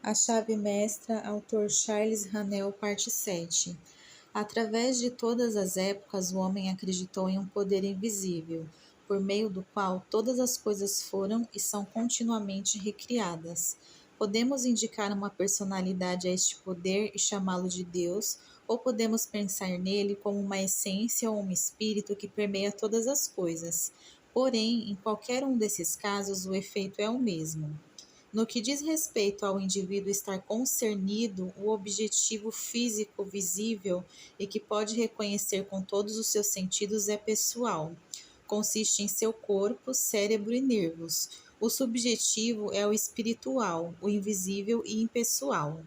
A chave mestra, autor Charles Hannell, parte 7. Através de todas as épocas, o homem acreditou em um poder invisível, por meio do qual todas as coisas foram e são continuamente recriadas. Podemos indicar uma personalidade a este poder e chamá-lo de Deus, ou podemos pensar nele como uma essência ou um espírito que permeia todas as coisas. Porém, em qualquer um desses casos, o efeito é o mesmo. No que diz respeito ao indivíduo estar concernido, o objetivo físico visível e que pode reconhecer com todos os seus sentidos é pessoal. Consiste em seu corpo, cérebro e nervos. O subjetivo é o espiritual, o invisível e impessoal.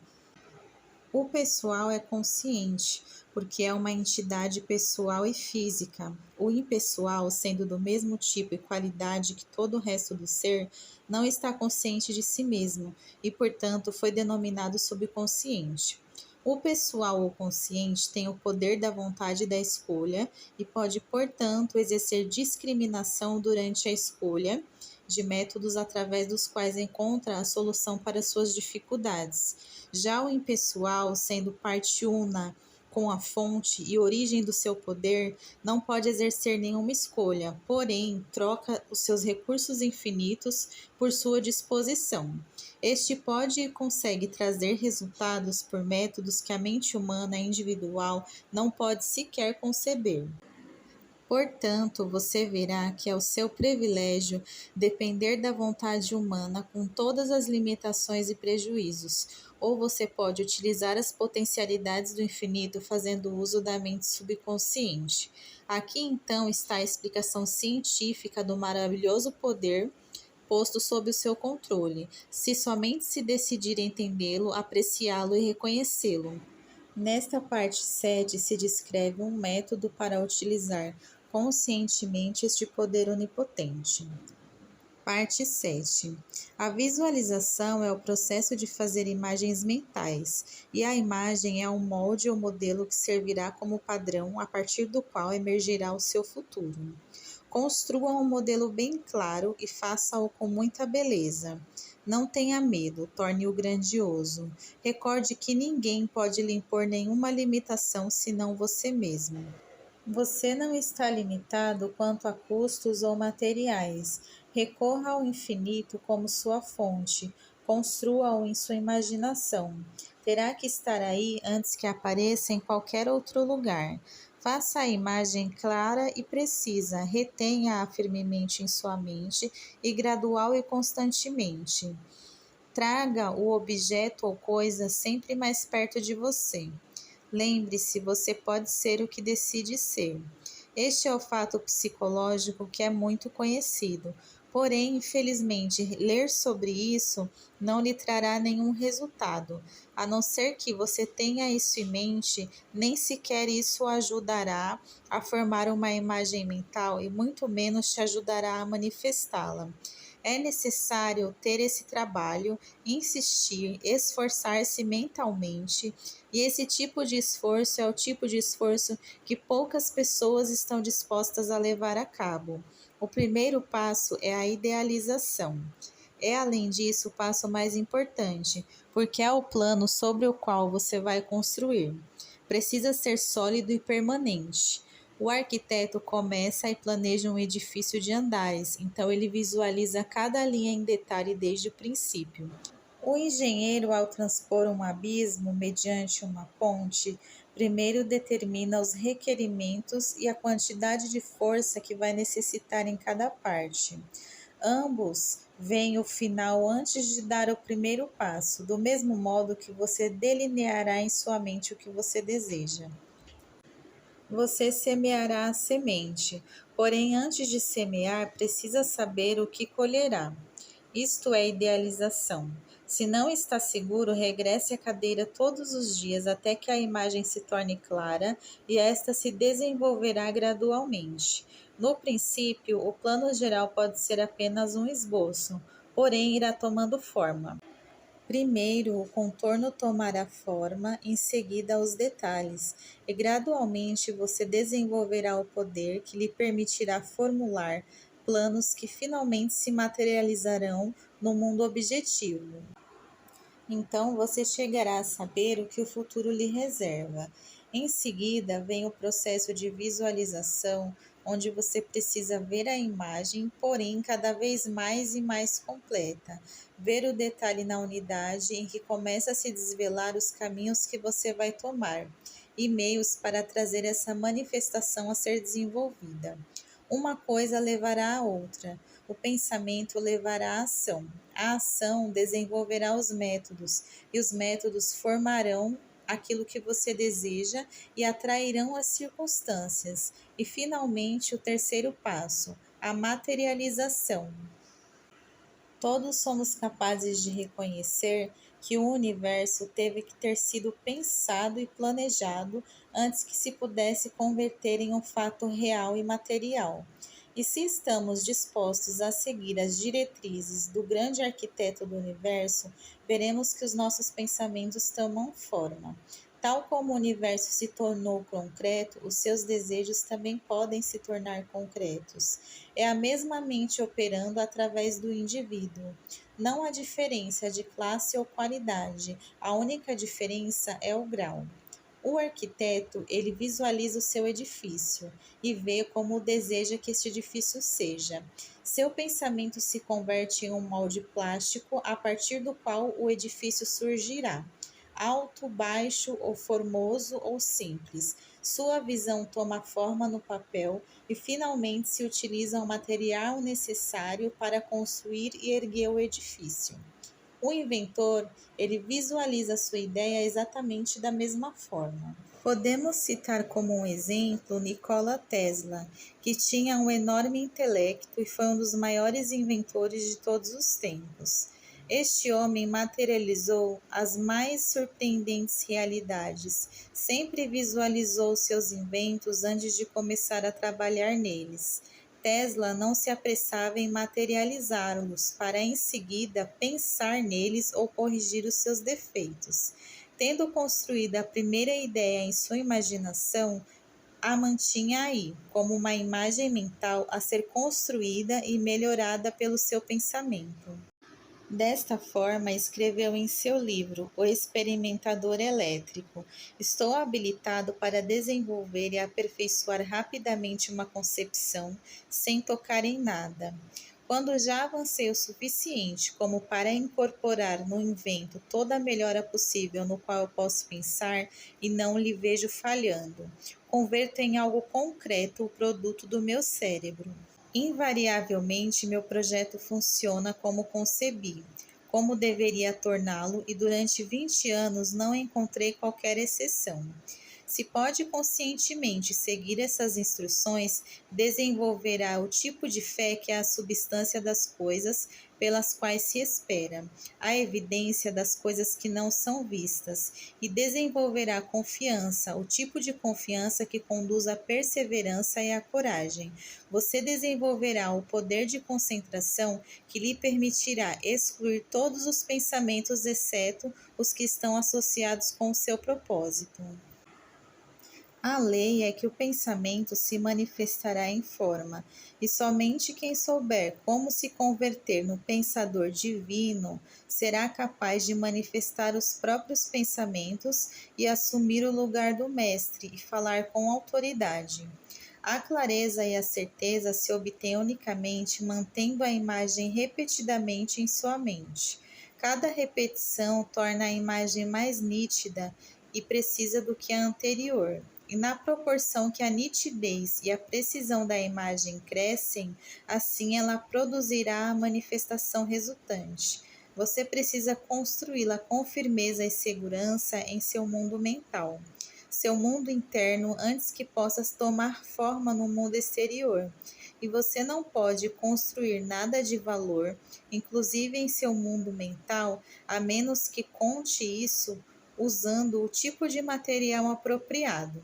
O pessoal é consciente, porque é uma entidade pessoal e física. O impessoal, sendo do mesmo tipo e qualidade que todo o resto do ser, não está consciente de si mesmo e, portanto, foi denominado subconsciente. O pessoal ou consciente tem o poder da vontade e da escolha e pode, portanto, exercer discriminação durante a escolha de métodos através dos quais encontra a solução para suas dificuldades. Já o impessoal, sendo parte una com a fonte e origem do seu poder, não pode exercer nenhuma escolha, porém troca os seus recursos infinitos por sua disposição. Este pode e consegue trazer resultados por métodos que a mente humana individual não pode sequer conceber. Portanto, você verá que é o seu privilégio depender da vontade humana com todas as limitações e prejuízos, ou você pode utilizar as potencialidades do infinito fazendo uso da mente subconsciente. Aqui então está a explicação científica do maravilhoso poder posto sob o seu controle, se somente se decidir entendê-lo, apreciá-lo e reconhecê-lo. Nesta parte 7 se descreve um método para utilizar conscientemente este poder onipotente. Parte 7. A visualização é o processo de fazer imagens mentais, e a imagem é um molde ou modelo que servirá como padrão a partir do qual emergirá o seu futuro. Construa um modelo bem claro e faça-o com muita beleza. Não tenha medo, torne-o grandioso. Recorde que ninguém pode lhe impor nenhuma limitação senão você mesmo. Você não está limitado quanto a custos ou materiais. Recorra ao infinito como sua fonte. Construa-o em sua imaginação. Terá que estar aí antes que apareça em qualquer outro lugar. Faça a imagem clara e precisa, retenha-a firmemente em sua mente e gradual e constantemente. Traga o objeto ou coisa sempre mais perto de você. Lembre-se, você pode ser o que decide ser. Este é o fato psicológico que é muito conhecido. Porém, infelizmente, ler sobre isso não lhe trará nenhum resultado. A não ser que você tenha isso em mente, nem sequer isso o ajudará a formar uma imagem mental e muito menos te ajudará a manifestá-la. É necessário ter esse trabalho, insistir, esforçar-se mentalmente, e esse tipo de esforço é o tipo de esforço que poucas pessoas estão dispostas a levar a cabo. O primeiro passo é a idealização. É, além disso, o passo mais importante, porque é o plano sobre o qual você vai construir. Precisa ser sólido e permanente. O arquiteto começa e planeja um edifício de andares, então ele visualiza cada linha em detalhe desde o princípio. O engenheiro, ao transpor um abismo mediante uma ponte, primeiro determina os requerimentos e a quantidade de força que vai necessitar em cada parte. Ambos veem o final antes de dar o primeiro passo, do mesmo modo que você delineará em sua mente o que você deseja. Você semeará a semente, porém, antes de semear, precisa saber o que colherá. Isto é idealização. Se não está seguro, regresse à cadeira todos os dias até que a imagem se torne clara e esta se desenvolverá gradualmente. No princípio, o plano geral pode ser apenas um esboço, porém irá tomando forma. Primeiro, o contorno tomará forma, em seguida os detalhes, e gradualmente você desenvolverá o poder que lhe permitirá formular planos que finalmente se materializarão no mundo objetivo. Então você chegará a saber o que o futuro lhe reserva. Em seguida, vem o processo de visualização, onde você precisa ver a imagem, porém cada vez mais e mais completa. Ver o detalhe na unidade em que começa a se desvelar os caminhos que você vai tomar e meios para trazer essa manifestação a ser desenvolvida. Uma coisa levará a outra. O pensamento levará à ação. A ação desenvolverá os métodos, e os métodos formarão aquilo que você deseja e atrairão as circunstâncias. E, finalmente, o terceiro passo, a materialização. Todos somos capazes de reconhecer que o universo teve que ter sido pensado e planejado antes que se pudesse converter em um fato real e material. E se estamos dispostos a seguir as diretrizes do grande arquiteto do universo, veremos que os nossos pensamentos tomam forma. Tal como o universo se tornou concreto, os seus desejos também podem se tornar concretos. É a mesma mente operando através do indivíduo. Não há diferença de classe ou qualidade, a única diferença é o grau. O arquiteto, ele visualiza o seu edifício e vê como deseja que este edifício seja. Seu pensamento se converte em um molde plástico a partir do qual o edifício surgirá. Alto, baixo ou formoso ou simples. Sua visão toma forma no papel e finalmente se utiliza o material necessário para construir e erguer o edifício. O inventor, ele visualiza sua ideia exatamente da mesma forma. Podemos citar como um exemplo Nikola Tesla, que tinha um enorme intelecto e foi um dos maiores inventores de todos os tempos. Este homem materializou as mais surpreendentes realidades, sempre visualizou seus inventos antes de começar a trabalhar neles. Tesla não se apressava em materializá-los, para em seguida pensar neles ou corrigir os seus defeitos. Tendo construído a primeira ideia em sua imaginação, a mantinha aí, como uma imagem mental a ser construída e melhorada pelo seu pensamento. Desta forma, escreveu em seu livro O Experimentador Elétrico: Estou habilitado para desenvolver e aperfeiçoar rapidamente uma concepção sem tocar em nada. Quando já avancei o suficiente como para incorporar no invento toda a melhora possível no qual eu posso pensar e não lhe vejo falhando, converto em algo concreto o produto do meu cérebro. Invariavelmente, meu projeto funciona como concebi, como deveria torná-lo, e durante 20 anos não encontrei qualquer exceção. Se pode conscientemente seguir essas instruções, desenvolverá o tipo de fé que é a substância das coisas pelas quais se espera, a evidência das coisas que não são vistas, e desenvolverá confiança, o tipo de confiança que conduz à perseverança e à coragem. Você desenvolverá o poder de concentração que lhe permitirá excluir todos os pensamentos, exceto os que estão associados com o seu propósito. A lei é que o pensamento se manifestará em forma, e somente quem souber como se converter no pensador divino será capaz de manifestar os próprios pensamentos e assumir o lugar do mestre e falar com autoridade. A clareza e a certeza se obtêm unicamente mantendo a imagem repetidamente em sua mente. Cada repetição torna a imagem mais nítida e precisa do que a anterior. E na proporção que a nitidez e a precisão da imagem crescem, assim ela produzirá a manifestação resultante. Você precisa construí-la com firmeza e segurança em seu mundo mental, seu mundo interno, antes que possas tomar forma no mundo exterior. E você não pode construir nada de valor, inclusive em seu mundo mental, a menos que conte isso usando o tipo de material apropriado.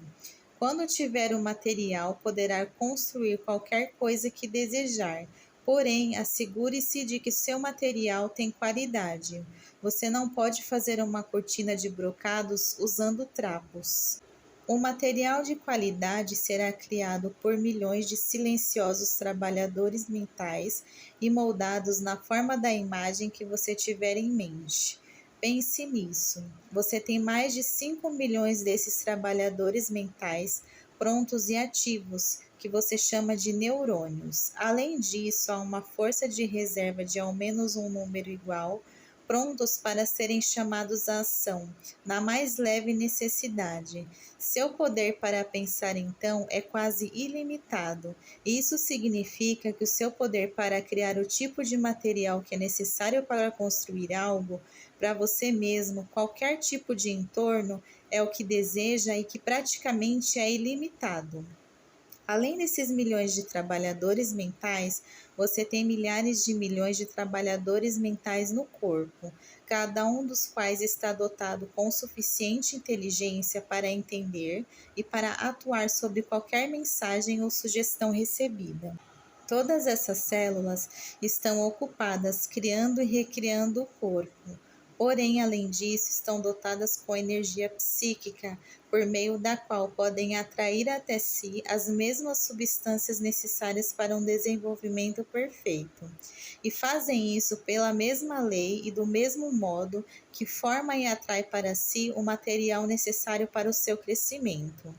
Quando tiver o material, poderá construir qualquer coisa que desejar. Porém, assegure-se de que seu material tem qualidade. Você não pode fazer uma cortina de brocados usando trapos. O material de qualidade será criado por milhões de silenciosos trabalhadores mentais e moldados na forma da imagem que você tiver em mente. Pense nisso. Você tem mais de 5 milhões desses trabalhadores mentais prontos e ativos, que você chama de neurônios. Além disso, há uma força de reserva de ao menos um número igual, prontos para serem chamados à ação, na mais leve necessidade. Seu poder para pensar, então, é quase ilimitado. Isso significa que o seu poder para criar o tipo de material que é necessário para construir algo para você mesmo, qualquer tipo de entorno, é o que deseja e que praticamente é ilimitado. Além desses milhões de trabalhadores mentais, você tem milhares de milhões de trabalhadores mentais no corpo, cada um dos quais está dotado com suficiente inteligência para entender e para atuar sobre qualquer mensagem ou sugestão recebida. Todas essas células estão ocupadas criando e recriando o corpo. Porém, além disso, estão dotadas com energia psíquica, por meio da qual podem atrair até si as mesmas substâncias necessárias para um desenvolvimento perfeito. E fazem isso pela mesma lei e do mesmo modo que forma e atrai para si o material necessário para o seu crescimento.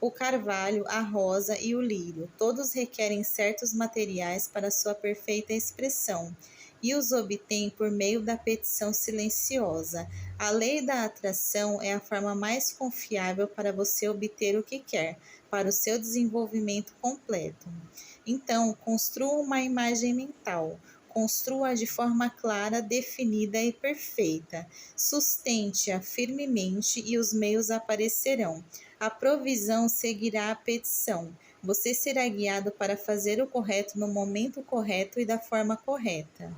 O carvalho, a rosa e o lírio, todos requerem certos materiais para sua perfeita expressão, e os obtém por meio da petição silenciosa. A lei da atração é a forma mais confiável para você obter o que quer, para o seu desenvolvimento completo. Então, construa uma imagem mental. Construa-a de forma clara, definida e perfeita. Sustente-a firmemente e os meios aparecerão. A provisão seguirá a petição. Você será guiado para fazer o correto no momento correto e da forma correta.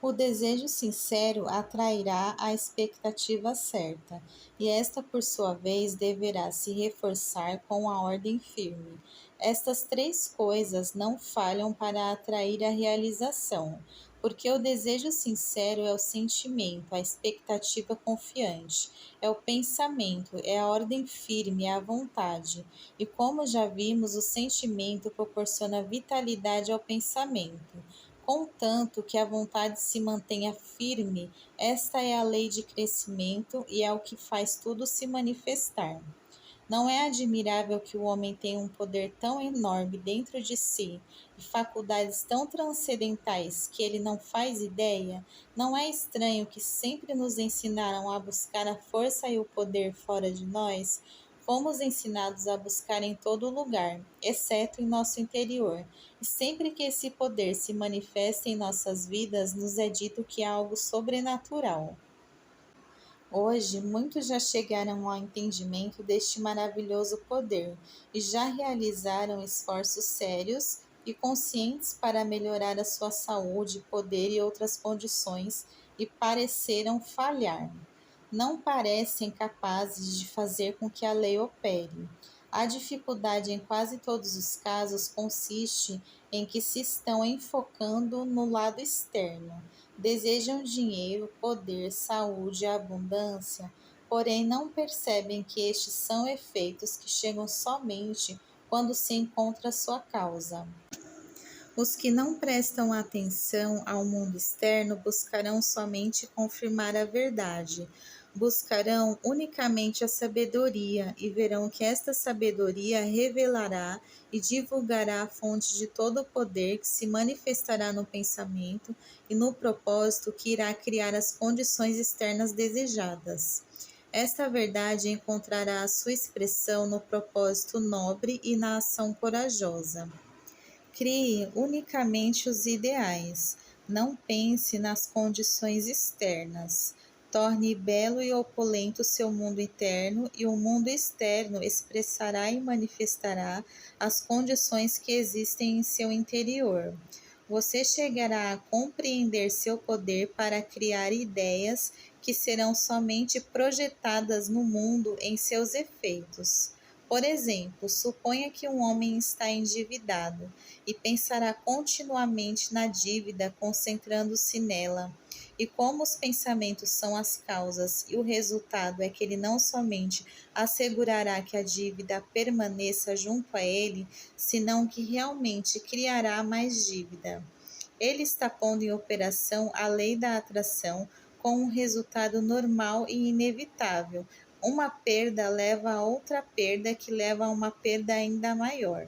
O desejo sincero atrairá a expectativa certa, e esta, por sua vez, deverá se reforçar com a ordem firme. Estas três coisas não falham para atrair a realização, porque o desejo sincero é o sentimento, a expectativa confiante, é o pensamento, é a ordem firme, é a vontade. E como já vimos, o sentimento proporciona vitalidade ao pensamento. Contanto que a vontade se mantenha firme, esta é a lei de crescimento e é o que faz tudo se manifestar. Não é admirável que o homem tenha um poder tão enorme dentro de si e faculdades tão transcendentais que ele não faz ideia? Não é estranho que sempre nos ensinaram a buscar a força e o poder fora de nós? Fomos ensinados a buscar em todo lugar, exceto em nosso interior. E sempre que esse poder se manifesta em nossas vidas, nos é dito que é algo sobrenatural. Hoje, muitos já chegaram ao entendimento deste maravilhoso poder e já realizaram esforços sérios e conscientes para melhorar a sua saúde, poder e outras condições e pareceram falhar. Não parecem capazes de fazer com que a lei opere. A dificuldade em quase todos os casos consiste em que se estão enfocando no lado externo. Desejam dinheiro, poder, saúde e abundância, porém não percebem que estes são efeitos que chegam somente quando se encontra sua causa. Os que não prestam atenção ao mundo externo buscarão somente confirmar a verdade. Buscarão unicamente a sabedoria e verão que esta sabedoria revelará e divulgará a fonte de todo o poder que se manifestará no pensamento e no propósito que irá criar as condições externas desejadas. Esta verdade encontrará a sua expressão no propósito nobre e na ação corajosa. Crie unicamente os ideais. Não pense nas condições externas. Torne belo e opulento seu mundo interno, e o mundo externo expressará e manifestará as condições que existem em seu interior. Você chegará a compreender seu poder para criar ideias que serão somente projetadas no mundo em seus efeitos. Por exemplo, suponha que um homem está endividado e pensará continuamente na dívida, concentrando-se nela. E como os pensamentos são as causas e o resultado é que ele não somente assegurará que a dívida permaneça junto a ele, senão que realmente criará mais dívida. Ele está pondo em operação a lei da atração com um resultado normal e inevitável. Uma perda leva a outra perda, que leva a uma perda ainda maior.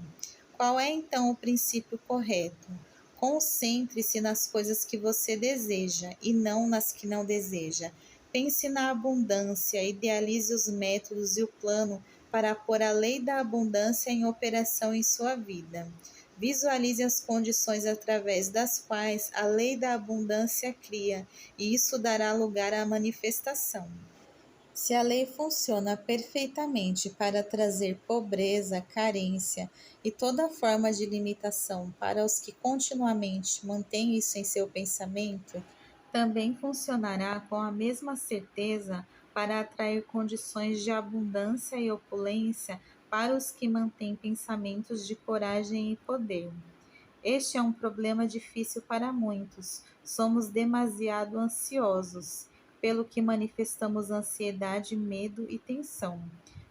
Qual é então o princípio correto? Concentre-se nas coisas que você deseja e não nas que não deseja. Pense na abundância, idealize os métodos e o plano para pôr a lei da abundância em operação em sua vida. Visualize as condições através das quais a lei da abundância cria, e isso dará lugar à manifestação. Se a lei funciona perfeitamente para trazer pobreza, carência e toda forma de limitação para os que continuamente mantêm isso em seu pensamento, também funcionará com a mesma certeza para atrair condições de abundância e opulência para os que mantêm pensamentos de coragem e poder. Este é um problema difícil para muitos. Somos demasiado ansiosos, pelo que manifestamos ansiedade, medo e tensão.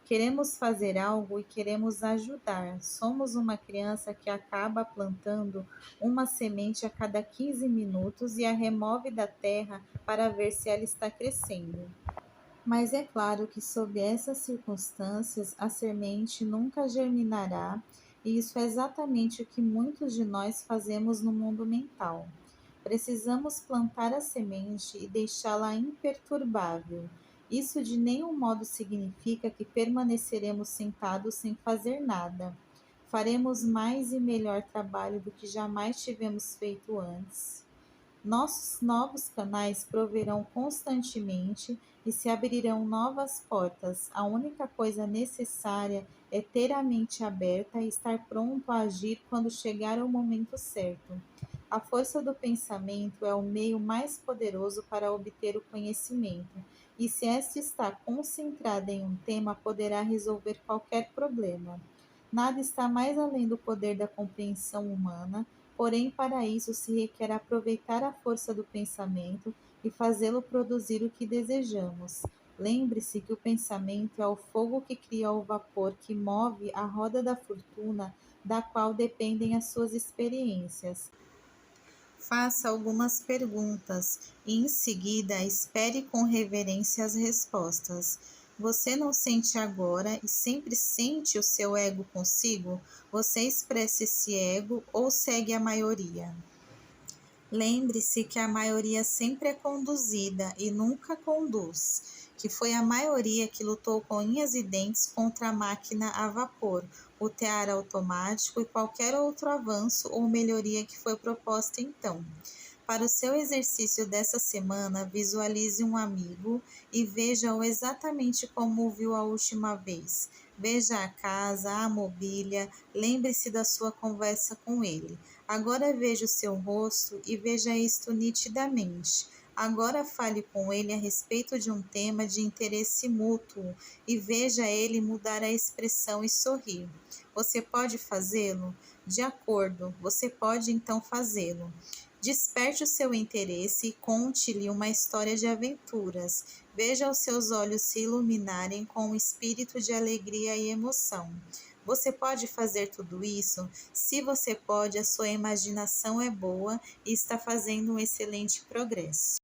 Queremos fazer algo e queremos ajudar. Somos uma criança que acaba plantando uma semente a cada 15 minutos e a remove da terra para ver se ela está crescendo. Mas é claro que, sob essas circunstâncias, a semente nunca germinará, e isso é exatamente o que muitos de nós fazemos no mundo mental. Precisamos plantar a semente e deixá-la imperturbável. Isso de nenhum modo significa que permaneceremos sentados sem fazer nada. Faremos mais e melhor trabalho do que jamais tivemos feito antes. Nossos novos canais proverão constantemente e se abrirão novas portas. A única coisa necessária é ter a mente aberta e estar pronto a agir quando chegar o momento certo. A força do pensamento é o meio mais poderoso para obter o conhecimento, e se esta está concentrada em um tema, poderá resolver qualquer problema. Nada está mais além do poder da compreensão humana. Porém, para isso se requer aproveitar a força do pensamento e fazê-lo produzir o que desejamos. Lembre-se que o pensamento é o fogo que cria o vapor que move a roda da fortuna, da qual dependem as suas experiências. Faça algumas perguntas e, em seguida, espere com reverência as respostas. Você não sente agora e sempre sente o seu ego consigo? Você expressa esse ego ou segue a maioria? Lembre-se que a maioria sempre é conduzida e nunca conduz, que foi a maioria que lutou com unhas e dentes contra a máquina a vapor, o tear automático e qualquer outro avanço ou melhoria que foi proposta então. Para o seu exercício dessa semana, visualize um amigo e veja-o exatamente como o viu a última vez. Veja a casa, a mobília, lembre-se da sua conversa com ele. Agora veja o seu rosto e veja isto nitidamente. Agora fale com ele a respeito de um tema de interesse mútuo e veja ele mudar a expressão e sorrir. Você pode fazê-lo? De acordo, você pode então fazê-lo. Desperte o seu interesse e conte-lhe uma história de aventuras. Veja os seus olhos se iluminarem com um espírito de alegria e emoção. Você pode fazer tudo isso? Se você pode, a sua imaginação é boa e está fazendo um excelente progresso.